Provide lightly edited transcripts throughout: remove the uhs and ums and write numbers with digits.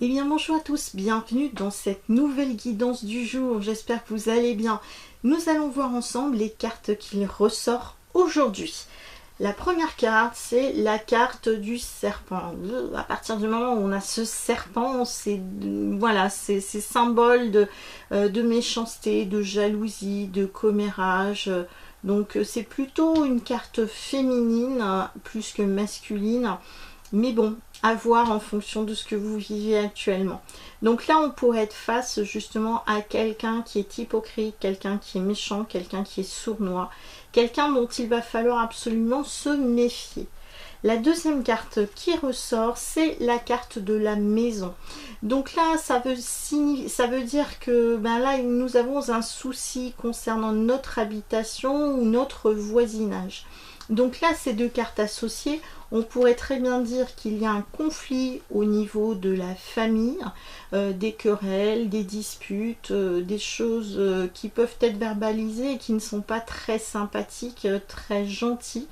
Eh bien bonjour à tous, bienvenue dans cette nouvelle guidance du jour, j'espère que vous allez bien. Nous allons voir ensemble les cartes qu'il ressort aujourd'hui. La première carte, c'est la carte du serpent. À partir du moment où on a ce serpent, c'est voilà, c'est symbole de méchanceté, de jalousie, de commérage. Donc c'est plutôt une carte féminine plus que masculine. Mais bon, à voir en fonction de ce que vous vivez actuellement. Donc là, on pourrait être face justement à quelqu'un qui est hypocrite, quelqu'un qui est méchant, quelqu'un qui est sournois, quelqu'un dont il va falloir absolument se méfier. La deuxième carte qui ressort, c'est la carte de la maison. Donc là, ça veut dire que là, nous avons un souci concernant notre habitation ou notre voisinage. Donc là, ces deux cartes associées, on pourrait très bien dire qu'il y a un conflit au niveau de la famille, des querelles, des disputes, des choses qui peuvent être verbalisées et qui ne sont pas très sympathiques, très gentilles.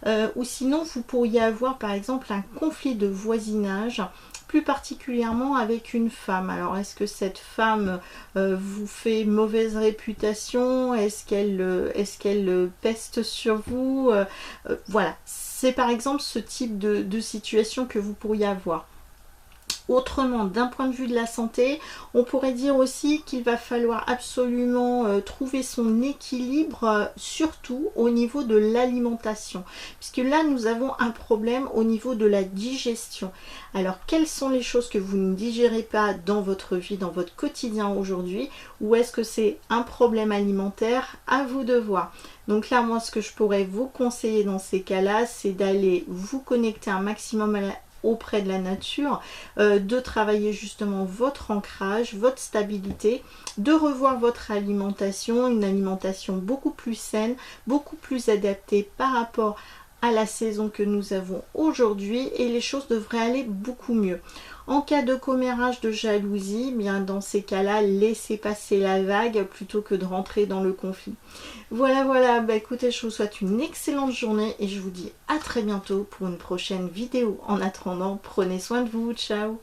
Ou sinon, vous pourriez avoir par exemple un conflit de voisinage, plus particulièrement avec une femme. Alors, est-ce que cette femme vous fait mauvaise réputation? Est-ce qu'elle peste sur vous? Voilà, c'est par exemple ce type de situation que vous pourriez avoir. Autrement, d'un point de vue de la santé, on pourrait dire aussi qu'il va falloir absolument trouver son équilibre, surtout au niveau de l'alimentation. Puisque là, nous avons un problème au niveau de la digestion. Alors, quelles sont les choses que vous ne digérez pas dans votre vie, dans votre quotidien aujourd'hui? Ou est-ce que c'est un problème alimentaire? À vous de voir. Donc là, moi, ce que je pourrais vous conseiller dans ces cas-là, c'est d'aller vous connecter un maximum auprès de la nature, de travailler justement votre ancrage, votre stabilité, de revoir votre alimentation, une alimentation beaucoup plus saine, beaucoup plus adaptée par rapport à la saison que nous avons aujourd'hui, et les choses devraient aller beaucoup mieux. En cas de commérage, de jalousie, bien dans ces cas-là, laissez passer la vague plutôt que de rentrer dans le conflit. Voilà, écoutez, je vous souhaite une excellente journée et je vous dis à très bientôt pour une prochaine vidéo. En attendant, prenez soin de vous, ciao!